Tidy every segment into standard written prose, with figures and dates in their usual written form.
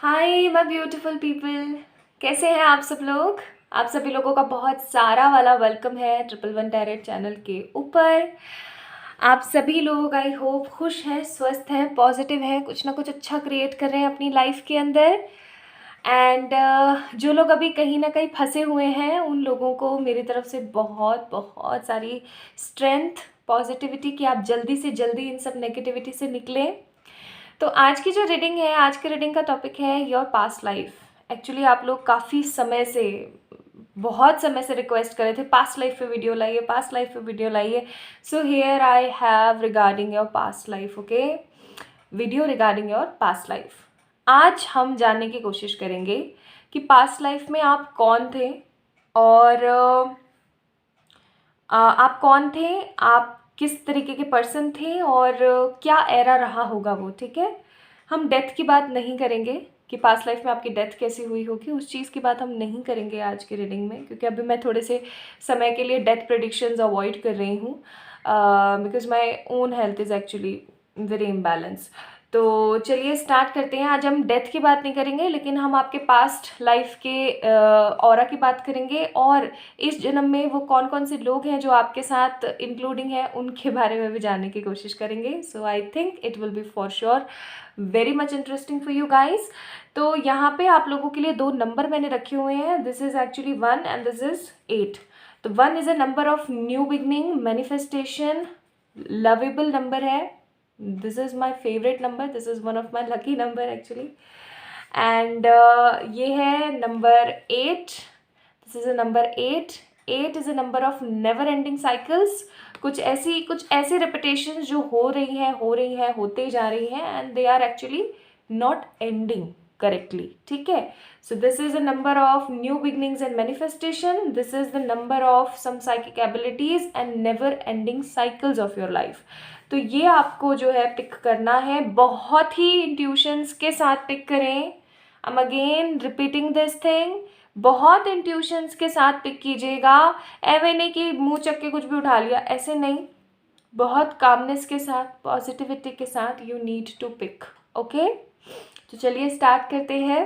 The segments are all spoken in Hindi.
Hi my beautiful people. कैसे हैं आप सब लोग। आप सभी लोगों का बहुत सारा वाला वेलकम है ट्रिपल वन टैरेट चैनल के ऊपर। आप सभी लोग आई होप खुश हैं, स्वस्थ हैं, पॉजिटिव हैं, कुछ ना कुछ अच्छा क्रिएट कर रहे हैं अपनी लाइफ के अंदर। एंड जो लोग अभी कहीं ना कहीं फंसे हुए हैं उन लोगों को मेरी तरफ से बहुत बहुत सारी स्ट्रेंथ, पॉजिटिविटी कि आप जल्दी से जल्दी इन सब नेगेटिविटी से निकलें। तो आज की जो रीडिंग है, आज के रीडिंग का टॉपिक है योर पास्ट लाइफ। एक्चुअली आप लोग काफ़ी समय से, बहुत समय से रिक्वेस्ट कर रहे थे पास्ट लाइफ पे वीडियो लाइए, पास्ट लाइफ पे वीडियो लाइए। So here I have regarding your past life, okay, video regarding your past life. आज हम जानने की कोशिश करेंगे कि पास्ट लाइफ में आप कौन थे और आप कौन थे, आप किस तरीके के पर्सन थे और क्या एरा रहा होगा वो। ठीक है, हम डेथ की बात नहीं करेंगे कि पास्ट लाइफ में आपकी डेथ कैसी हुई होगी, उस चीज़ की बात हम नहीं करेंगे आज की रीडिंग में, क्योंकि अभी मैं थोड़े से समय के लिए डेथ प्रेडिक्शंस अवॉइड कर रही हूँ because my own health is actually very imbalance. तो चलिए स्टार्ट करते हैं। आज हम डेथ की बात नहीं करेंगे, लेकिन हम आपके पास्ट लाइफ के ऑरा की बात करेंगे और इस जन्म में वो कौन कौन से लोग हैं जो आपके साथ इंक्लूडिंग है उनके बारे में भी जानने की कोशिश करेंगे। So I think it will be for sure very much interesting for you guys. तो यहाँ पे आप लोगों के लिए दो नंबर मैंने रखे हुए हैं। This is actually 1 and this is 8। तो 1 is a number of new beginning, manifestation, lovable number है। This is my favourite number, this is one of my lucky number actually. And ये है number 8। This is a number 8। 8 is a number of never ending cycles. कुछ ऐसे रिपीटेशंस जो हो रही हैं, होते जा रही हैं and they are actually not ending correctly. ठीक है, so this is a number of new beginnings and manifestation. This is the number of some psychic abilities and never ending cycles of your life. तो ये आपको जो है पिक करना है, बहुत ही इंट्यूशंस के साथ पिक करें। I am again repeating this thing, बहुत इंट्यूशंस के साथ पिक कीजिएगा। ऐवे नहीं कि मुंह चक के कुछ भी उठा लिया, ऐसे नहीं, बहुत कामनेस के साथ, पॉजिटिविटी के साथ you need to pick. Okay, तो चलिए स्टार्ट करते हैं।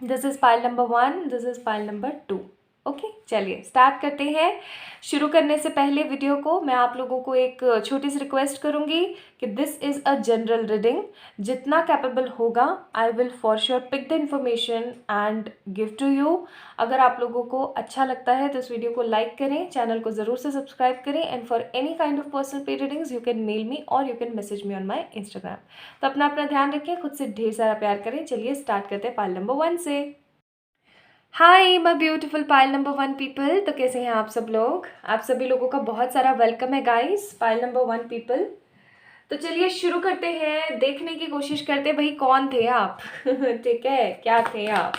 This is pile number 1, this is pile number 2। Okay, चलिए स्टार्ट करते हैं। शुरू करने से पहले वीडियो को मैं आप लोगों को एक छोटी सी रिक्वेस्ट करूंगी कि this is a general reading. जितना कैपेबल होगा I will for sure pick the information and give to you. अगर आप लोगों को अच्छा लगता है तो इस वीडियो को लाइक करें, चैनल को ज़रूर से सब्सक्राइब करें and for any kind of personal pay readings you can mail me और you can message me on my Instagram. तो अपना अपना ध्यान रखें, खुद से ढेर सारा प्यार करें। चलिए स्टार्ट करते हैं पाइल नंबर 1 से। हाय my beautiful pile number 1 people. तो कैसे हैं आप सब लोग। आप सभी लोगों का बहुत सारा वेलकम है गाइस, पाइल नंबर 1 पीपल। तो चलिए शुरू करते हैं, देखने की कोशिश करते हैं भाई कौन थे आप ठीक है, क्या थे आप,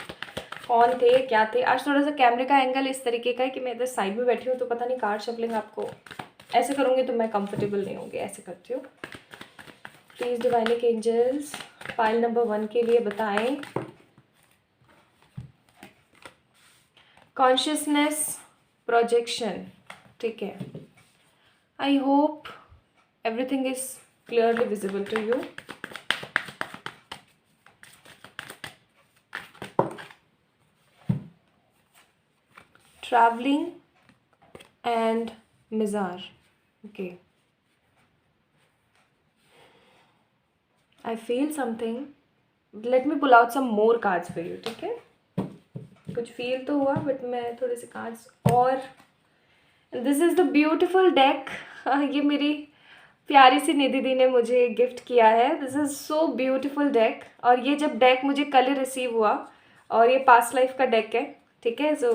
कौन थे, क्या थे। आज थोड़ा सा कैमरे का एंगल इस तरीके का है कि मैं इधर साइड में बैठी हूँ, तो पता नहीं कार्ड शफलिंग आपको ऐसे करूँगी तो मैं कंफर्टेबल नहीं होंगी, ऐसे करती हूँ। Please divinic angels pile number 1 के लिए बताएं। कॉन्शियसनेस प्रोजेक्शन, ठीक है। I hope everything is clearly visible to you. Travelling and मिजार, okay. I feel something, let me pull out some more cards for you. ठीक है, कुछ फील तो हुआ बट मैं थोड़े से कार्ड्स और। This is the beautiful deck. ये मेरी प्यारी सी निधि दी ने मुझे गिफ्ट किया है। This is so beautiful deck. और ये जब डेक मुझे कल ही रिसीव हुआ और ये पास्ट लाइफ का डेक है। ठीक है, so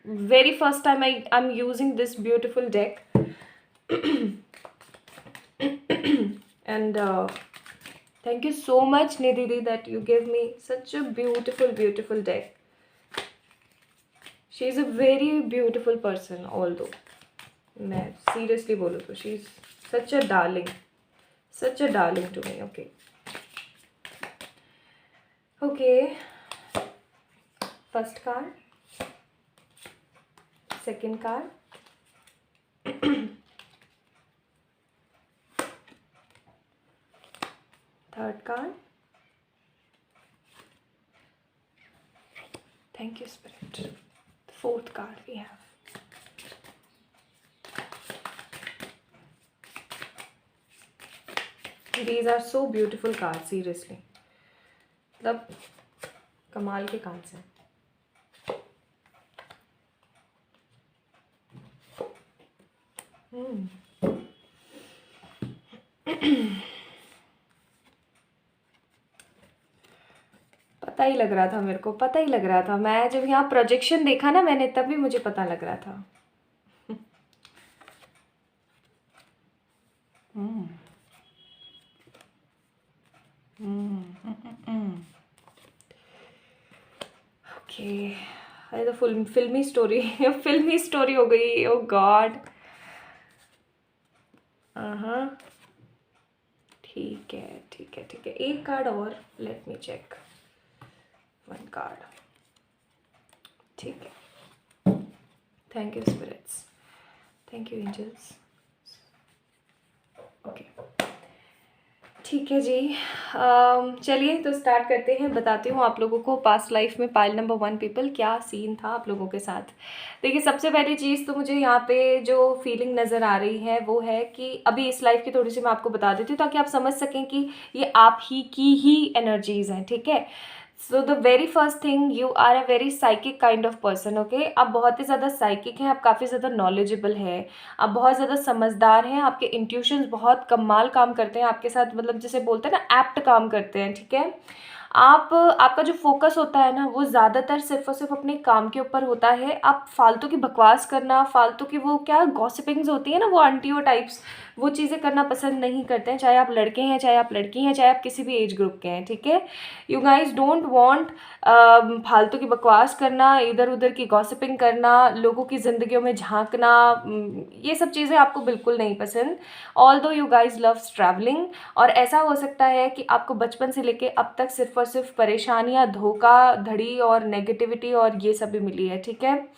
very first time I am using this beautiful deck and thank you so much Nidhi the that you gave me such a beautiful deck. She is a very beautiful person, although मैं seriously बोलूँ तो she is such a darling to me. Okay, first card, second card third card, Thank you, Spirit. The fourth card we have. These are so beautiful cards, seriously. मतलब कमाल के cards हैं. पता ही लग रहा था मेरे को, पता ही लग रहा था. मैं जब यहाँ प्रोजेक्शन देखा ना मैंने, तभी मुझे पता लग रहा था. ओके, अरे तो फिल्मी स्टोरी फिल्मी स्टोरी हो गई. ओ गॉड. हाँ, ठीक है ठीक है ठीक है. एक कार्ड और, let me check. One card. ठीक है. Thank you spirits, thank you angels. Okay, ठीक है जी. चलिए तो स्टार्ट करते हैं. बताती हूँ आप लोगों को पास्ट लाइफ में पाइल नंबर 1 पीपल क्या सीन था आप लोगों के साथ. देखिए, सबसे पहली चीज़ तो मुझे यहाँ पे जो फीलिंग नज़र आ रही है वो है कि अभी इस लाइफ की थोड़ी सी मैं आपको बता देती हूँ ताकि आप समझ सकें कि ये आप ही की ही एनर्जीज़ हैं. ठीक है. So the very first thing, you are a very psychic kind of person. Okay, आप बहुत ही ज़्यादा साइकिक हैं, आप काफ़ी ज़्यादा नॉलेजेबल हैं, आप बहुत ज़्यादा समझदार हैं, आपके इंट्यूशंस बहुत कमाल काम करते हैं आपके साथ. मतलब जैसे बोलते हैं ना, एप्ट काम करते हैं. ठीक है. आपका जो फोकस होता है ना, वो ज़्यादातर सिर्फ और सिर्फ अपने काम के ऊपर होता है. आप फालतू की बकवास करना, फालतू की वो क्या गॉसिपिंग्स होती है ना, वो आंटियों टाइप्स, वो चीज़ें करना पसंद नहीं करते हैं. चाहे आप लड़के हैं, चाहे आप लड़की हैं, चाहे आप किसी भी एज ग्रुप के हैं. ठीक है. यू गाइज डोंट वांट फालतू की बकवास करना, इधर उधर की गॉसिपिंग करना, लोगों की ज़िंदगियों में झांकना, ये सब चीज़ें आपको बिल्कुल नहीं पसंद. Although you guys loves travelling, और ऐसा हो सकता है कि आपको बचपन से लेके अब तक सिर्फ और सिर्फ परेशानियाँ, धोखा धड़ी और नेगेटिविटी और ये सब भी मिली है. ठीक है.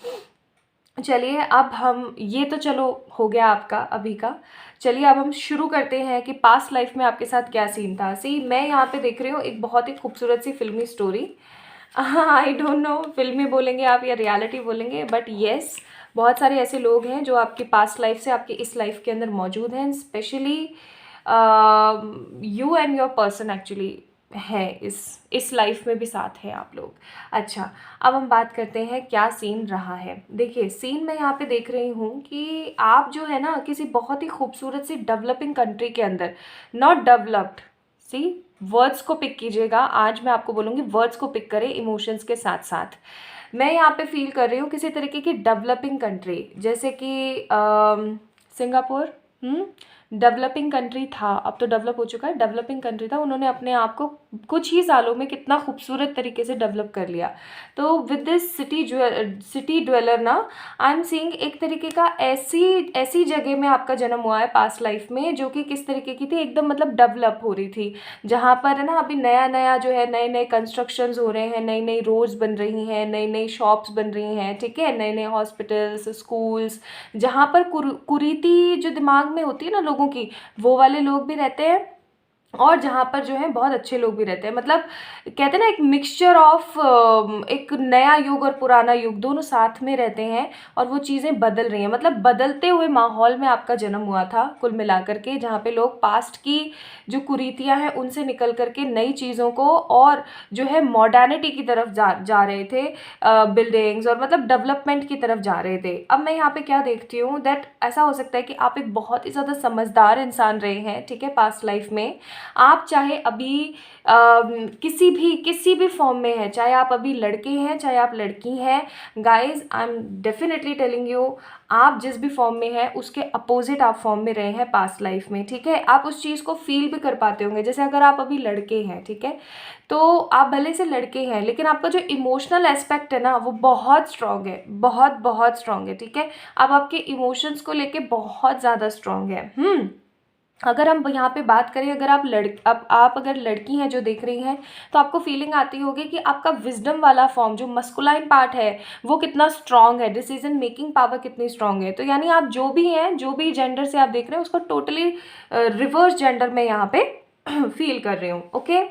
चलिए, अब हम ये तो चलो हो गया आपका अभी का. चलिए अब हम शुरू करते हैं कि पास्ट लाइफ में आपके साथ क्या सीन था. सी, मैं यहाँ पे देख रही हूँ एक बहुत ही खूबसूरत सी फिल्मी स्टोरी. आई डोंट नो फिल्मी बोलेंगे आप या रियलिटी बोलेंगे, बट येस, बहुत सारे ऐसे लोग हैं जो आपकी पास्ट लाइफ से आपकी इस लाइफ के अंदर मौजूद हैं. Specially you and your person actually है इस लाइफ में भी साथ है आप लोग. अच्छा, अब हम बात करते हैं क्या सीन रहा है. देखिए, सीन मैं यहाँ पे देख रही हूँ कि आप जो है ना किसी बहुत ही खूबसूरत सी डेवलपिंग कंट्री के अंदर, नॉट डेवलप्ड, सी वर्ड्स को पिक कीजिएगा. आज मैं आपको बोलूँगी वर्ड्स को पिक करें इमोशंस के साथ साथ. मैं यहाँ पे फील कर रही हूँ किसी तरीके की डेवलपिंग कंट्री, जैसे कि सिंगापुर. डेवलपिंग कंट्री था, अब तो डेवलप हो चुका है. डेवलपिंग कंट्री था, उन्होंने अपने आप को कुछ ही सालों में कितना खूबसूरत तरीके से डेवलप कर लिया. तो विद दिस सिटी ड्वेलर ना, आई एम सीइंग एक तरीके का ऐसी जगह में आपका जन्म हुआ है पास्ट लाइफ में, जो कि किस तरीके की थी, एकदम मतलब डेवलप हो रही थी. जहाँ पर है ना अभी नया नया जो है, नए नए कंस्ट्रक्शंस हो रहे हैं, नई नई रोड्स बन रही हैं, नई नई शॉप्स बन रही हैं. ठीक है. नए नए हॉस्पिटल्स, स्कूल्स, जहाँ पर कुरीति जो दिमाग में होती है ना लोगों की, वो वाले लोग भी रहते हैं, और जहाँ पर जो है बहुत अच्छे लोग भी रहते हैं. मतलब कहते हैं ना, एक मिक्सचर ऑफ एक नया युग और पुराना युग दोनों साथ में रहते हैं, और वो चीज़ें बदल रही हैं. मतलब बदलते हुए माहौल में आपका जन्म हुआ था कुल मिलाकर के, जहाँ पे लोग पास्ट की जो कुरीतियाँ हैं उनसे निकल करके नई चीज़ों को और जो है मॉडर्निटी की तरफ जा रहे थे, बिल्डिंग्स और मतलब डेवलपमेंट की तरफ जा रहे थे. अब मैं यहाँ पे क्या देखती हूँ, दैट ऐसा हो सकता है कि आप एक बहुत ही ज़्यादा समझदार इंसान रहे हैं. ठीक है. पास्ट लाइफ में आप चाहे अभी किसी भी फॉर्म में है, चाहे आप अभी लड़के हैं, चाहे आप लड़की हैं, guys I am definitely telling you, आप जिस भी फॉर्म में है उसके अपोजिट आप फॉर्म में रहे हैं पास्ट लाइफ में. ठीक है. आप उस चीज़ को फील भी कर पाते होंगे. जैसे अगर आप अभी लड़के हैं, ठीक है, तो आप भले से लड़के हैं, लेकिन आपका जो इमोशनल एस्पेक्ट है ना, वो बहुत स्ट्रांग है, बहुत बहुत स्ट्रांग है. ठीक है. आप आपके इमोशंस को लेके बहुत ज़्यादा स्ट्रांग है. अगर हम यहाँ पे बात करें, अगर आप अगर लड़की हैं जो देख रही हैं, तो आपको फीलिंग आती होगी कि आपका विजडम वाला फॉर्म, जो मस्कुलाइन पार्ट है, वो कितना स्ट्रांग है, डिसीजन मेकिंग पावर कितनी स्ट्रांग है. तो यानी आप जो भी हैं, जो भी जेंडर से आप देख रहे हैं, उसको टोटली रिवर्स जेंडर में यहाँ पे फील कर रही हूँ. ओके.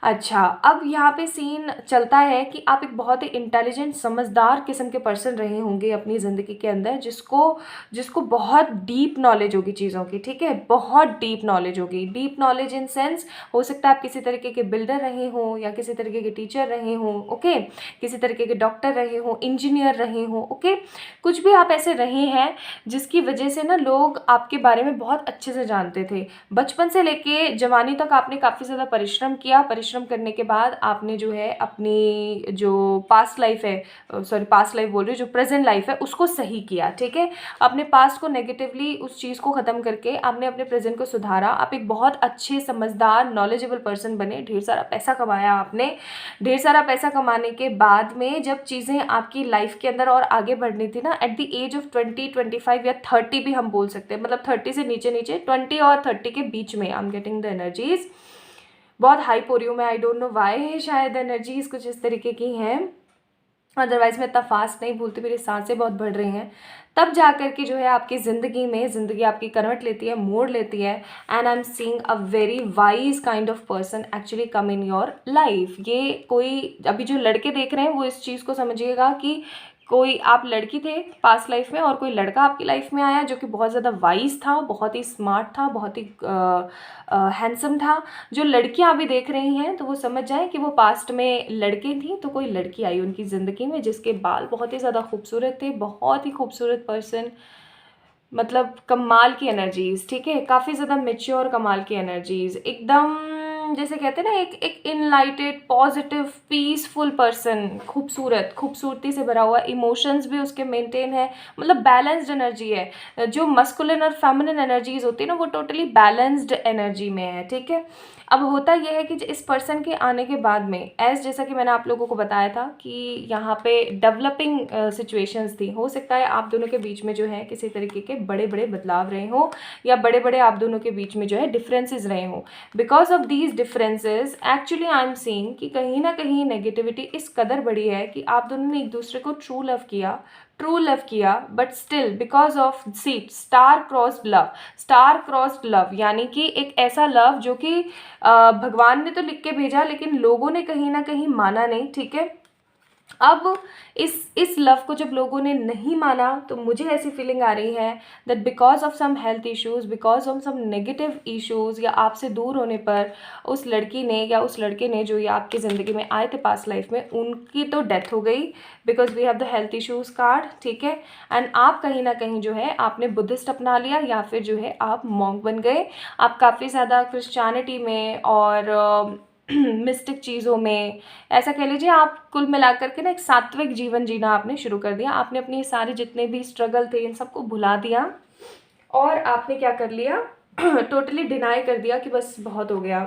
अच्छा, अब यहाँ पे सीन चलता है कि आप एक बहुत ही इंटेलिजेंट समझदार किस्म के पर्सन रहे होंगे अपनी ज़िंदगी के अंदर, जिसको जिसको बहुत डीप नॉलेज होगी चीज़ों की, ठीक है, बहुत डीप नॉलेज होगी। डीप नॉलेज इन सेंस, हो सकता है आप किसी तरीके के बिल्डर रहे हों या किसी तरीके के टीचर रहे हों, ओके, किसी तरीके के डॉक्टर रहे हों, इंजीनियर रहे हों, ओके, कुछ भी आप ऐसे रहे हैं जिसकी वजह से ना लोग आपके बारे में बहुत अच्छे से जानते थे। बचपन से लेके जवानी तक आपने काफ़ी ज़्यादा परिश्रम किया। परिश्रम करने के बाद आपने जो है अपनी जो पास्ट लाइफ है, सॉरी पास्ट लाइफ बोल रही हूँ, जो प्रेजेंट लाइफ है उसको सही किया, ठीक है। अपने पास्ट को नेगेटिवली उस चीज़ को ख़त्म करके आपने अपने प्रेजेंट को सुधारा। आप एक बहुत अच्छे समझदार नॉलेजेबल पर्सन बने। ढेर सारा पैसा कमाया आपने। ढेर सारा पैसा कमाने के बाद में जब चीज़ें आपकी लाइफ के अंदर और आगे बढ़नी थी ना, एट द एज ऑफ 20-25 या 30 भी हम बोल सकते हैं, मतलब 30 से नीचे नीचे 20 और 30 के बीच में, I am getting the energies. बहुत हाइप हो रही हूँ मैं, आई डोंट नो वाई, शायद एनर्जीज कुछ इस तरीके की हैं। अदरवाइज मैं इतना फास्ट नहीं भूलती, मेरी सांसें बहुत बढ़ रही हैं। तब जा कर के जो है आपकी ज़िंदगी आपकी करवट लेती है, मोड़ लेती है, and I am seeing a very wise kind of person actually come in your life. ये कोई अभी जो लड़के देख रहे हैं वो इस चीज़ को समझिएगा कि कोई आप लड़की थे पास्ट लाइफ में और कोई लड़का आपकी लाइफ में आया जो कि बहुत ज़्यादा वाइज था, बहुत ही स्मार्ट था, बहुत ही हैंडसम था। जो लड़कियां अभी देख रही हैं तो वो समझ जाएं कि वो पास्ट में लड़के थी, तो कोई लड़की आई उनकी ज़िंदगी में जिसके बाल बहुत ही ज़्यादा खूबसूरत थे, बहुत ही खूबसूरत पर्सन, मतलब कमाल की एनर्जीज, ठीक है, काफ़ी ज़्यादा मेच्योर कमाल की एनर्जीज, एकदम जैसे कहते हैं ना एक एक इनलाइटेड पॉजिटिव पीसफुल पर्सन, खूबसूरती से भरा हुआ, इमोशंस भी उसके मेंटेन है, मतलब बैलेंस्ड एनर्जी है। जो मस्कुलिन और फेमिनिन एनर्जीज होती है ना वो टोटली बैलेंस्ड एनर्जी में है, ठीक है। अब होता यह है कि इस पर्सन के आने के बाद में जैसा कि मैंने आप लोगों को बताया था कि यहाँ पे डेवलपिंग सिचुएशंस थी। हो सकता है आप दोनों के बीच में जो है किसी तरीके के बड़े बड़े बदलाव रहे हों या बड़े बड़े आप दोनों के बीच में जो है डिफरेंसेस रहे हों। Because of these differences actually I am seeing कि कहीं ना कहीं नेगेटिविटी इस कदर बड़ी है कि आप दोनों ने एक दूसरे को ट्रू लव किया, but still because of seat star crossed love, यानी कि एक ऐसा लव जो कि भगवान ने तो लिख के भेजा लेकिन लोगों ने कहीं ना कहीं माना नहीं, ठीक है। अब इस लव को जब लोगों ने नहीं माना तो मुझे ऐसी फीलिंग आ रही है that because of some health issues, because of some negative issues या आपसे दूर होने पर उस लड़की ने या उस लड़के ने जो ये आपकी ज़िंदगी में आए थे पास्ट लाइफ में, उनकी तो डेथ हो गई because we have the health issues card, ठीक है। एंड आप कहीं ना कहीं जो है आपने बुद्धिस्ट अपना लिया या फिर जो है आप मॉन्क बन गए। आप काफ़ी ज़्यादा क्रिश्चियनिटी में और मिस्टिक चीज़ों में, ऐसा कह लीजिए आप कुल मिलाकर के ना एक सात्विक जीवन जीना आपने शुरू कर दिया। आपने अपनी सारे जितने भी स्ट्रगल थे इन सबको भुला दिया और आपने क्या कर लिया टोटली डिनाई कर दिया कि बस बहुत हो गया।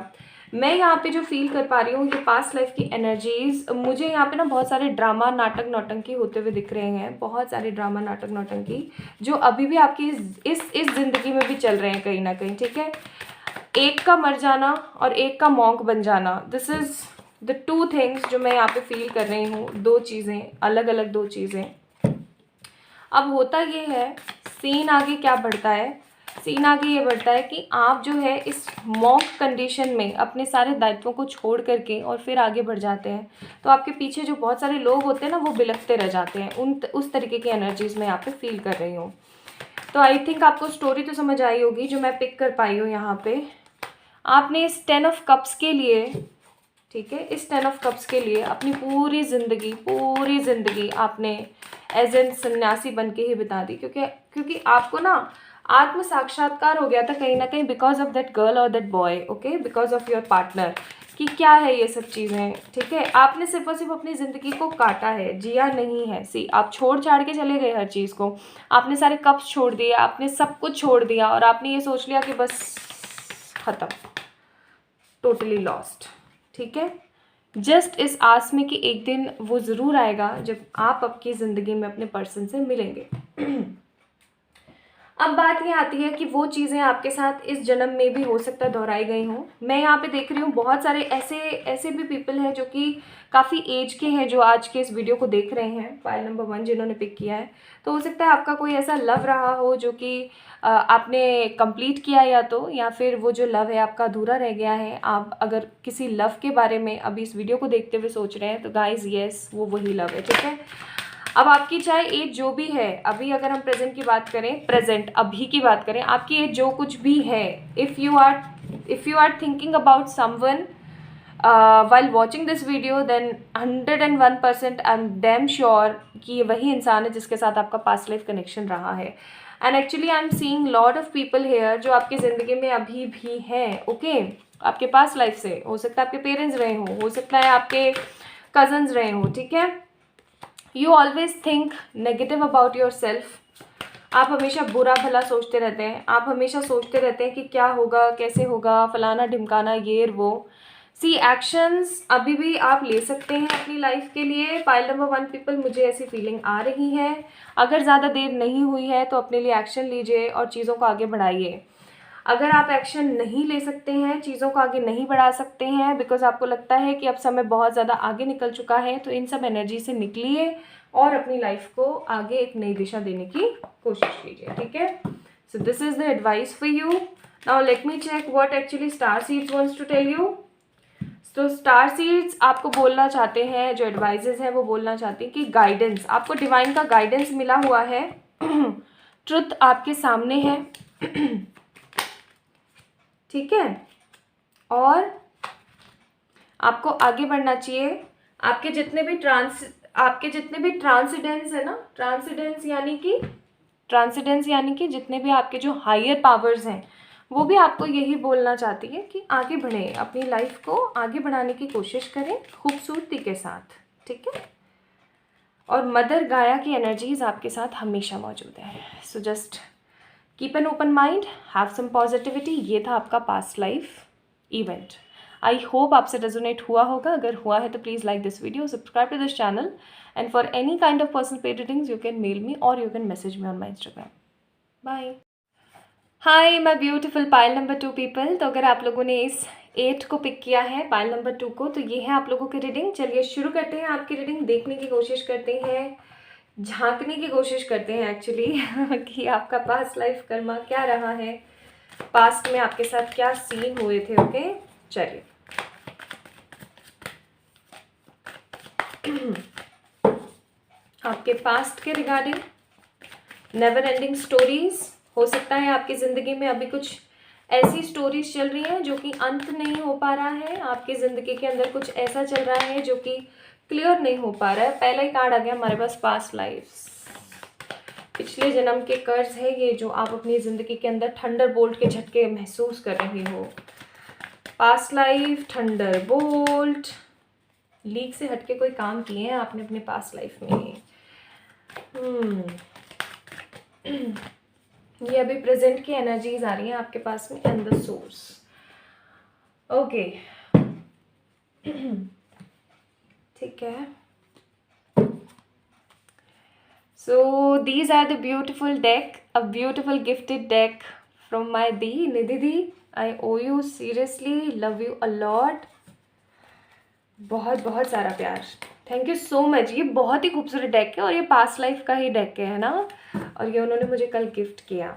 मैं यहाँ पे जो फील कर पा रही हूँ ये पास्ट लाइफ की एनर्जीज, मुझे यहाँ पे ना बहुत सारे ड्रामा नाटक नौटंकी होते हुए दिख रहे हैं, बहुत सारे ड्रामा नाटक नौटंकी जो अभी भी आपकी इस ज़िंदगी में भी चल रहे हैं कहीं ना कहीं, ठीक है। एक का मर जाना और एक का मॉन्क बन जाना, this is the two things जो मैं यहाँ पे फील कर रही हूँ। दो चीज़ें, अलग अलग दो चीज़ें। अब होता ये है, सीन आगे क्या बढ़ता है, सीन आगे ये बढ़ता है कि आप जो है इस मॉन्क कंडीशन में अपने सारे दायित्वों को छोड़ करके और फिर आगे बढ़ जाते हैं, तो आपके पीछे जो बहुत सारे लोग होते हैं ना वो बिलखते रह जाते हैं। उस तरीके की एनर्जीज में यहाँ पे फील कर रही हूँ। तो आई थिंक आपको स्टोरी तो समझ आई होगी जो मैं पिक कर पाई हूँ यहाँ पे। आपने इस 10 ऑफ कप्स के लिए, ठीक है, इस 10 ऑफ कप्स के लिए अपनी पूरी ज़िंदगी आपने एज एन सन्यासी बन के ही बिता दी, क्योंकि आपको ना आत्म साक्षात्कार हो गया था कहीं ना कहीं बिकॉज ऑफ दैट गर्ल और that boy, okay, because of your partner, कि क्या है ये सब चीज़ें, ठीक है। आपने सिर्फ और सिर्फ अपनी ज़िंदगी को काटा है, जिया नहीं है। सी आप छोड़ छाड़ के चले गए हर चीज़ को, आपने सारे कप्स छोड़ दिए, आपने सब कुछ छोड़ दिया और आपने ये सोच लिया कि बस ख़त्म, टोटली लॉस्ट, ठीक है। जस्ट इस आस में कि एक दिन वो ज़रूर आएगा जब आप आपकी ज़िंदगी में अपने पर्सन से मिलेंगे। अब बात ये आती है कि वो चीज़ें आपके साथ इस जन्म में भी हो सकता है दोहराई गई हों। मैं यहाँ पे देख रही हूँ बहुत सारे ऐसे ऐसे भी पीपल हैं जो कि काफ़ी एज के हैं, जो आज के इस वीडियो को देख रहे हैं, फाइल नंबर 1 जिन्होंने पिक किया है। तो हो सकता है आपका कोई ऐसा लव रहा हो जो कि आपने कंप्लीट किया, या फिर वो जो लव है आपका अधूरा रह गया है। आप अगर किसी लव के बारे में अभी इस वीडियो को देखते हुए सोच रहे हैं तो गाइज येस, वो वही लव है, ठीक है। अब आपकी चाहे एज जो भी है, अभी अगर हम प्रेजेंट की बात करें, प्रेजेंट अभी की बात करें, आपकी एज जो कुछ भी है, if you are thinking about someone while watching this video, then 101% I am damn sure कि ये वही इंसान है जिसके साथ आपका पास्ट लाइफ कनेक्शन रहा है। And actually I am seeing lot of people here जो आपकी ज़िंदगी में अभी भी हैं, ओके। आपके पास्ट लाइफ से हो सकता है आपके पेरेंट्स रहे हों, हो सकता है आपके कजन्स रहे हों, ठीक है। You always think negative about your self. आप हमेशा बुरा भला सोचते रहते हैं, आप हमेशा सोचते रहते हैं कि क्या होगा, कैसे होगा, फलाना ढिमकाना, ये वो। सी एक्शंस अभी भी आप ले सकते हैं अपनी लाइफ के लिए। पाइल नंबर 1 पीपल, मुझे ऐसी फीलिंग आ रही है। अगर ज़्यादा देर नहीं हुई है तो अपने लिए एक्शन लीजिए और चीज़ों को आगे बढ़ाइए। अगर आप एक्शन नहीं ले सकते हैं, चीज़ों को आगे नहीं बढ़ा सकते हैं, बिकॉज आपको लगता है कि अब समय बहुत ज़्यादा आगे निकल चुका है, तो इन सब एनर्जी से निकलिए और अपनी लाइफ को आगे एक नई दिशा देने की कोशिश कीजिए, ठीक है। So this is the advice for you. Now let me check what actually star seeds wants to tell you. तो स्टार सीड्स आपको बोलना चाहते हैं, जो एडवाइजेज हैं वो बोलना चाहते हैं कि गाइडेंस, आपको डिवाइन का गाइडेंस मिला हुआ है। ट्रुथ आपके सामने है, ठीक है, और आपको आगे बढ़ना चाहिए। आपके जितने भी ट्रांसिडेंस है ना, ट्रांसिडेंस यानी कि जितने भी आपके जो हायर पावर्स हैं, वो भी आपको यही बोलना चाहती है कि आगे बढ़ें, अपनी लाइफ को आगे बढ़ाने की कोशिश करें खूबसूरती के साथ, ठीक है। और मदर गाया की एनर्जीज आपके साथ हमेशा मौजूद है। So just keep an open mind, have some positivity. ये था आपका past life event. I hope आपसे रेजोनेट हुआ होगा। अगर हुआ है तो please like this video, subscribe to this channel, and for any kind of personal paid readings you can mail me और you can message me on my Instagram. Bye. Hi my beautiful pile number 2 people. तो अगर आप लोगों ने इस 8 को पिक किया है, पाइल नंबर 2 को, तो ये है आप लोगों की रीडिंग। चलिए शुरू करते हैं आपकी रीडिंग। देखने की कोशिश करते हैं, झांकने की कोशिश करते हैं एक्चुअली कि आपका पास्ट लाइफ कर्मा क्या रहा है, पास्ट में आपके साथ क्या सीन हुए थे, ओके। चलिए आपके पास्ट के रिगार्डिंग नेवर एंडिंग स्टोरीज। हो सकता है आपकी ज़िंदगी में अभी कुछ ऐसी स्टोरीज चल रही हैं जो कि अंत नहीं हो पा रहा है। आपकी ज़िंदगी के अंदर कुछ ऐसा चल रहा है जो कि क्लियर नहीं हो पा रहा है। पहला ही कार्ड आ गया हमारे पास, पास्ट लाइफ्स। पिछले जन्म के कर्ज है ये जो आप अपनी ज़िंदगी के अंदर थंडर बोल्ट के झटके महसूस कर रहे हो। Past life, thunder bolt, leak से हटके कोई काम किए हैं आपने अपने पास्ट लाइफ में। ये अभी प्रेजेंट की एनर्जीज आ रही हैं आपके पास में, एंड द सोर्स, ओके, ठीक है। So these are the beautiful deck, a beautiful gifted deck from my दी निधि दी। I owe you seriously, love you a lot, बहुत बहुत सारा प्यार, थैंक यू सो मच। ये बहुत ही खूबसूरत डेक है और ये पास्ट लाइफ का ही डेक है ना, और ये उन्होंने मुझे कल गिफ्ट किया।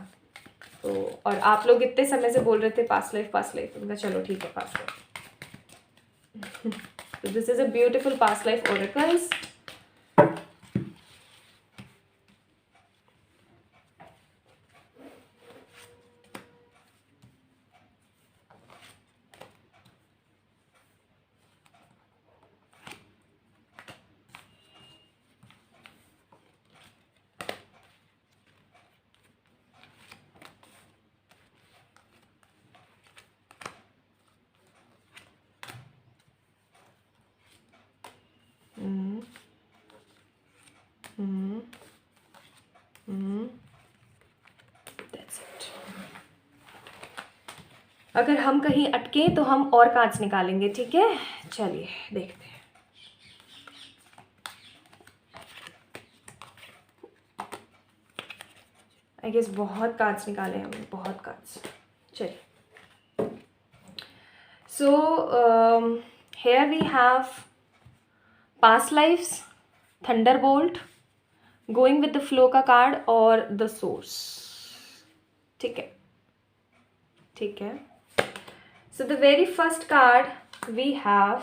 तो और आप लोग इतने समय से बोल रहे थे पास्ट लाइफ, तो चलो ठीक है, पास्ट लाइफ। तो this is a beautiful past life oracles. That's it. अगर हम कहीं अटके तो हम और कांच निकालेंगे, ठीक है। चलिए देखते हैं। आई गेस बहुत कार्ड्स निकाले हैं हमने, बहुत कार्ड्स। चलिए, so here we have past lives, thunderbolt, going with the flow का कार्ड और द सोर्स। ठीक है, ठीक है। So the very first card we have,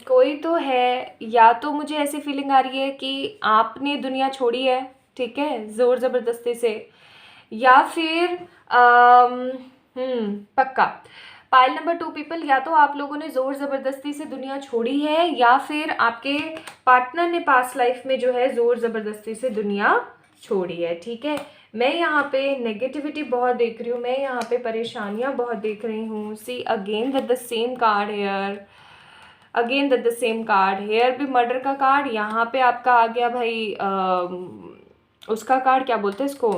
कोई तो है, या तो मुझे ऐसी फीलिंग आ रही है कि आपने दुनिया छोड़ी है, ठीक है, ज़ोर ज़बरदस्ती से, या फिर पक्का पाइल नंबर 2 पीपल, या तो आप लोगों ने ज़ोर ज़बरदस्ती से दुनिया छोड़ी है, या फिर आपके पार्टनर ने पास्ट लाइफ में जो है ज़ोर ज़बरदस्ती से दुनिया छोड़ी है। ठीक है, मैं यहाँ पे नेगेटिविटी बहुत देख रही हूँ, मैं यहाँ पे परेशानियाँ बहुत देख रही हूँ। See again with the same card here, again with the same card here भी मर्डर का कार्ड, यहाँ पे आपका आ गया भाई उसका कार्ड, क्या बोलते हैं इसको,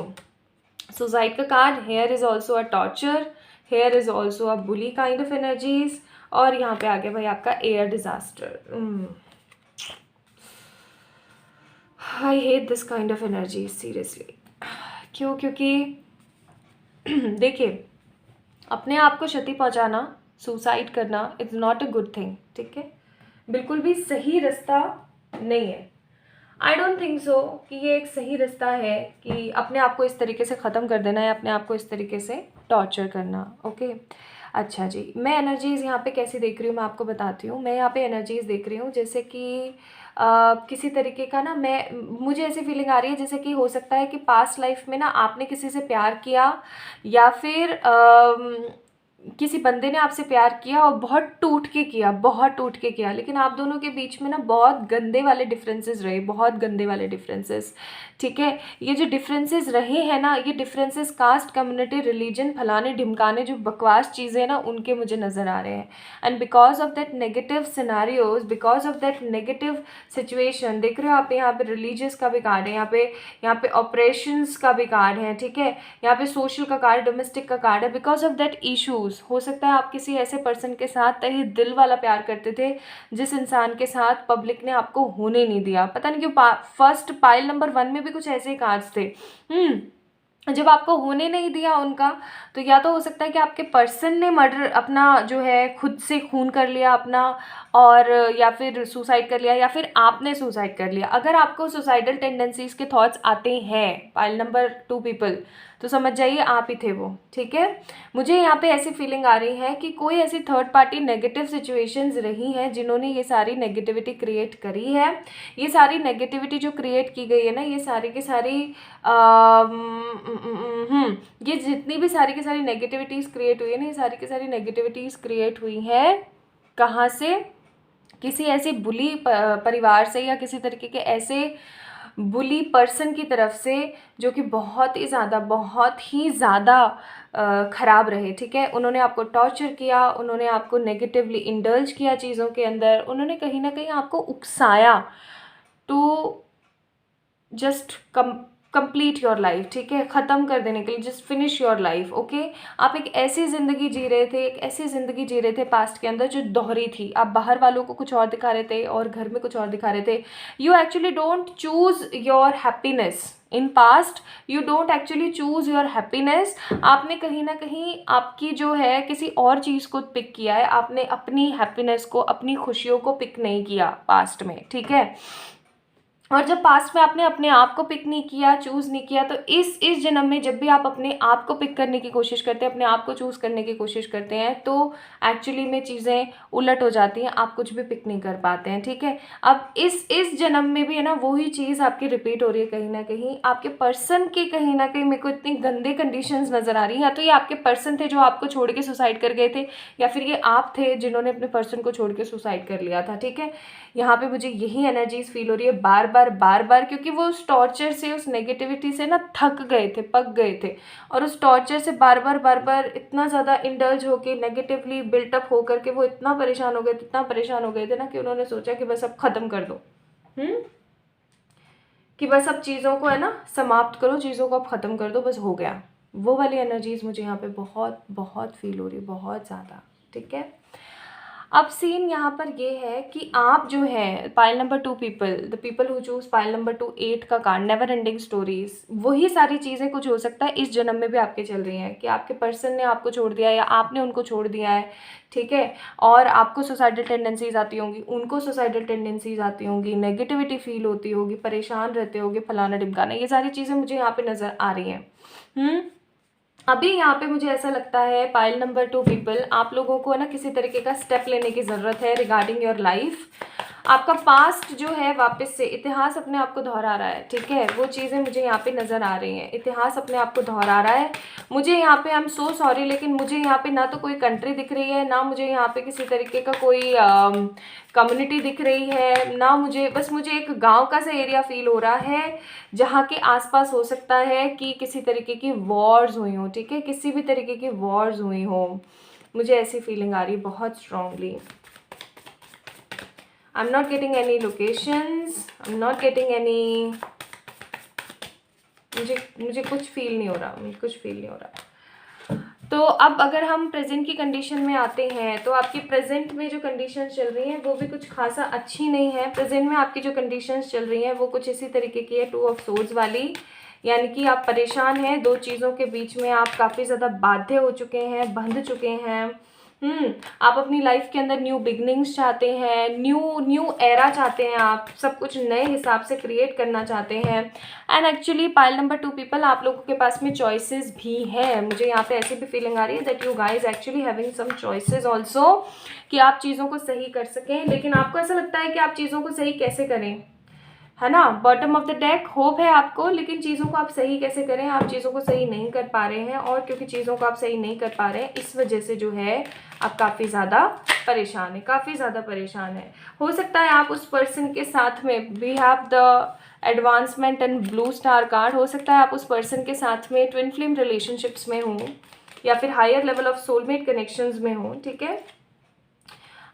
सुसाइड का card. Here is also a torture, here is also a bully kind of energies, और यहाँ पे आ गया भाई आपका air disaster. I hate this kind of energy seriously. क्यों? क्योंकि देखिए, अपने आप को क्षति पहुंचाना, सुसाइड करना is not a good thing. ठीक है, बिल्कुल भी सही रास्ता नहीं है। आई डोंट थिंक सो कि ये एक सही रास्ता है कि अपने आप को इस तरीके से ख़त्म कर देना है, अपने आप को इस तरीके से टॉर्चर करना। ओके, अच्छा जी, मैं एनर्जीज़ यहाँ पे कैसी देख रही हूँ मैं आपको बताती हूँ। मैं यहाँ पे एनर्जीज़ देख रही हूँ जैसे कि किसी तरीके का ना, मुझे ऐसी फीलिंग आ रही है जैसे कि हो सकता है कि पास्ट लाइफ में ना आपने किसी से प्यार किया, या फिर किसी बंदे ने आपसे प्यार किया और बहुत टूट के किया, बहुत टूट के किया, लेकिन आप दोनों के बीच में ना बहुत गंदे वाले डिफरेंसेस रहे, बहुत गंदे वाले डिफरेंसेस। ठीक है, ये जो डिफरेंसेस रहे हैं ना, ये डिफरेंसेस कास्ट, कम्युनिटी, रिलीजन, फलाने ढिमकाने जो बकवास चीज़ें हैं ना, उनके मुझे नज़र आ रहे हैं। And because of that negative scenarios, because of that negative situation, देख रहे हो आप यहाँ पे रिलीजियस का भी कार्ड है, यहाँ पे ऑपरेशंस का भी कार्ड है। ठीक है, यहाँ पे सोशल का कार्ड, डोमेस्टिक का कार्ड है। बिकॉज ऑफ दैट इशूज़, हो सकता है आप किसी ऐसे पर्सन के साथ तहे दिल वाला प्यार करते थे जिस इंसान के साथ पब्लिक ने आपको होने नहीं दिया। पता नहीं क्यों फर्स्ट पाइल नंबर 1 में भी कुछ ऐसे ही कार्ड्स थे। जब आपको होने नहीं दिया उनका, तो या तो हो सकता है कि आपके पर्सन ने मर्डर अपना जो है खुद से खून कर लिया अपना, और या फिर सुसाइड कर लिया, या फिर आपने सुसाइड कर लिया। अगर आपको सुसाइडल टेंडेंसीज के थॉट्स आते हैं पाइल नंबर 2 पीपल, तो समझ जाइए आप ही थे वो। ठीक है, मुझे यहाँ पे ऐसी फीलिंग आ रही है कि कोई ऐसी थर्ड पार्टी नेगेटिव सिचुएशंस रही हैं जिन्होंने ये सारी नेगेटिविटी क्रिएट करी है। ये सारी नेगेटिविटी जो क्रिएट की गई है ना, ये सारी की सारी ये जितनी भी सारी की सारी नेगेटिविटीज़ क्रिएट हुई है ना, ये सारी की सारी नेगेटिविटीज़ क्रिएट हुई हैं कहाँ से? किसी ऐसे बुली परिवार से, या किसी तरीके के ऐसे बुली पर्सन की तरफ से जो कि बहुत ही ज़्यादा ख़राब रहे। ठीक है, उन्होंने आपको टॉर्चर किया, उन्होंने आपको नेगेटिवली इंडल्ज किया चीज़ों के अंदर, उन्होंने कहीं ना कहीं आपको उकसाया to just complete your life. ठीक है, ख़त्म कर देने के लिए, just finish your life. Okay, आप एक ऐसी ज़िंदगी जी रहे थे, एक ऐसी ज़िंदगी जी रहे थे पास्ट के अंदर जो दोहरी थी। आप बाहर वालों को कुछ और दिखा रहे थे और घर में कुछ और दिखा रहे थे। You actually don't choose your happiness in past, you don't actually choose your happiness. आपने कहीं ना कहीं आपकी जो है किसी और चीज़ को पिक किया है, आपने अपनी हैप्पीनेस को, अपनी खुशियों को पिक नहीं किया पास्ट में। ठीक है, और जब पास्ट में आपने अपने आप को पिक नहीं किया, चूज़ नहीं किया, तो इस जन्म में जब भी आप अपने आप को पिक करने की कोशिश करते हैं, अपने आप को चूज़ करने की कोशिश करते हैं, तो एक्चुअली में चीज़ें उलट हो जाती हैं, आप कुछ भी पिक नहीं कर पाते हैं। ठीक है, अब इस जन्म में भी है ना, वही चीज़ आपकी रिपीट हो रही है कहीं ना कहीं। आपके पर्सन के कहीं ना कहीं मेरे को इतनी गंदे कंडीशंस नज़र आ रही हैं। या तो ये आपके पर्सन थे जो आपको छोड़ के सुसाइड कर गए थे, या फिर ये आप थे जिन्होंने अपने पर्सन को छोड़ के सुसाइड कर लिया था। ठीक है, यहाँ पे मुझे यही एनर्जीज फील हो रही है बार बार, क्योंकि वो उस टॉर्चर से, उस नेगेटिविटी से ना थक गए थे, पक गए थे, और उस टॉर्चर से बार बार इतना ज़्यादा इंडल्ज होके, नेगेटिवली बिल्टअप होकर के वो इतना परेशान हो गए थे ना, कि उन्होंने सोचा कि बस अब ख़त्म कर दो। कि बस अब चीज़ों को है ना समाप्त करो, चीज़ों को अब ख़त्म कर दो, बस हो गया। वो वाली एनर्जीज मुझे यहाँ पे बहुत फील हो रही है, बहुत ज़्यादा। ठीक है। अब सीन यहाँ पर ये है कि आप जो है pile number 2 people, the people who choose pile number 2 8 का कार्ड, नेवर एंडिंग स्टोरीज, वही सारी चीज़ें कुछ हो सकता है इस जन्म में भी आपके चल रही हैं कि आपके पर्सन ने आपको छोड़ दिया है या आपने उनको छोड़ दिया है, ठीक है। और आपको सुसाइडल टेंडेंसीज आती होंगी, उनको सुसाइडल टेंडेंसीज आती होंगी, नेगेटिविटी फील होती होगी, परेशान रहते होगे, फलाना ढिमकाना, ये सारी चीज़ें मुझे यहाँ पे नज़र आ रही हैं। अभी यहाँ पे मुझे ऐसा लगता है पाइल नंबर 2 पीपल, आप लोगों को ना किसी तरीके का स्टेप लेने की ज़रूरत है रिगार्डिंग योर लाइफ। आपका पास्ट जो है वापस से इतिहास अपने आप को दोहरा रहा है, ठीक है। वो चीज़ें मुझे यहाँ पे नज़र आ रही हैं, इतिहास अपने आप को दोहरा रहा है। मुझे यहाँ पे आई एम सो सॉरी, लेकिन मुझे यहाँ पे ना तो कोई कंट्री दिख रही है, ना मुझे यहाँ पे किसी तरीके का कोई कम्युनिटी दिख रही है, ना मुझे, बस मुझे एक गांव का सा एरिया फील हो रहा है जहाँ के आसपास हो सकता है कि किसी तरीके की वॉर्स हुई हो, ठीक है, किसी भी तरीके की वॉर्स हुई हो। मुझे ऐसी फीलिंग आ रही है बहुत strongly. I'm not getting any locations, I'm not getting any, मुझे कुछ फील नहीं हो रहा, मुझे कुछ फील नहीं हो रहा। तो अब अगर हम प्रेजेंट की कंडीशन में आते हैं तो आपकी प्रेजेंट में जो कंडीशंस चल रही हैं वो भी कुछ खासा अच्छी नहीं है। प्रेजेंट में आपकी जो कंडीशंस चल रही हैं वो कुछ इसी तरीके की है, 2 ऑफ सोर्ड्स वाली, यानी कि आप परेशान हैं, दो चीज़ों के बीच में आप काफ़ी ज़्यादा बाध्य हो चुके हैं, बंध चुके हैं। आप अपनी लाइफ के अंदर न्यू बिगनिंग्स चाहते हैं, न्यू एरा चाहते हैं, आप सब कुछ नए हिसाब से क्रिएट करना चाहते हैं। And actually pile number 2 people, आप लोगों के पास में चॉइसेस भी हैं। मुझे यहाँ पे ऐसी भी फीलिंग आ रही है that you guys actually having some choices also, कि आप चीज़ों को सही कर सकें। लेकिन आपको ऐसा लगता है कि आप चीज़ों को सही कैसे करें, है ना। Bottom of the deck hope है आपको, लेकिन चीज़ों को आप सही कैसे करें, आप चीज़ों को सही नहीं कर पा रहे हैं। और क्योंकि चीज़ों को आप सही नहीं कर पा रहे हैं, इस वजह से जो है आप काफ़ी ज़्यादा परेशान है, काफ़ी ज़्यादा परेशान है। हो सकता है आप उस पर्सन के साथ में, we have the advancement and blue star card, हो सकता है आप उस पर्सन के साथ में ट्विन फ्लेम रिलेशनशिप्स में हों या फिर higher level of soulmate connections में हों, ठीक है।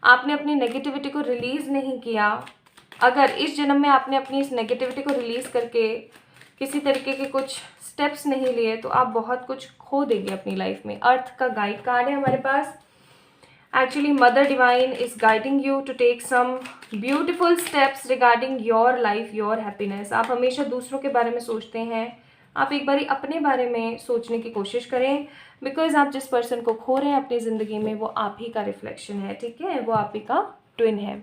आपने अपनी नेगेटिविटी को रिलीज़ नहीं किया। अगर इस जन्म में आपने अपनी इस नेगेटिविटी को रिलीज़ करके किसी तरीके के कुछ स्टेप्स नहीं लिए तो आप बहुत कुछ खो देंगे अपनी लाइफ में। अर्थ का गाइड कार्ड है हमारे पास। Actually mother divine is guiding you to take some beautiful steps regarding your life, your happiness. आप हमेशा दूसरों के बारे में सोचते हैं, आप एक बारी अपने बारे में सोचने की कोशिश करें, बिकॉज आप जिस पर्सन को खो रहे हैं अपनी ज़िंदगी में वो आप ही का रिफ्लेक्शन है, ठीक है, वो आप ही का ट्विन है।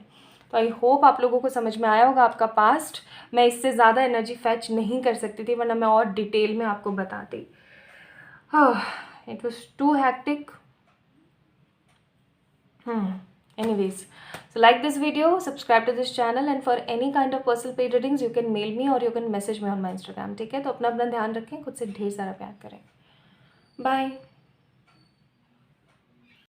तो आई होप आप लोगों को समझ में आया होगा आपका पास्ट। मैं इससे ज़्यादा एनर्जी फैच नहीं कर सकती थी, वरना मैं और डिटेल में आपको बताती। It was too hectic. Anyways, so like this video, subscribe to this channel, and for any kind of personal paid readings you can mail me or you can message me on my Instagram, ठीक है। तो अपना ध्यान रखें, खुद से ढेर सारा प्यार करें। बाय।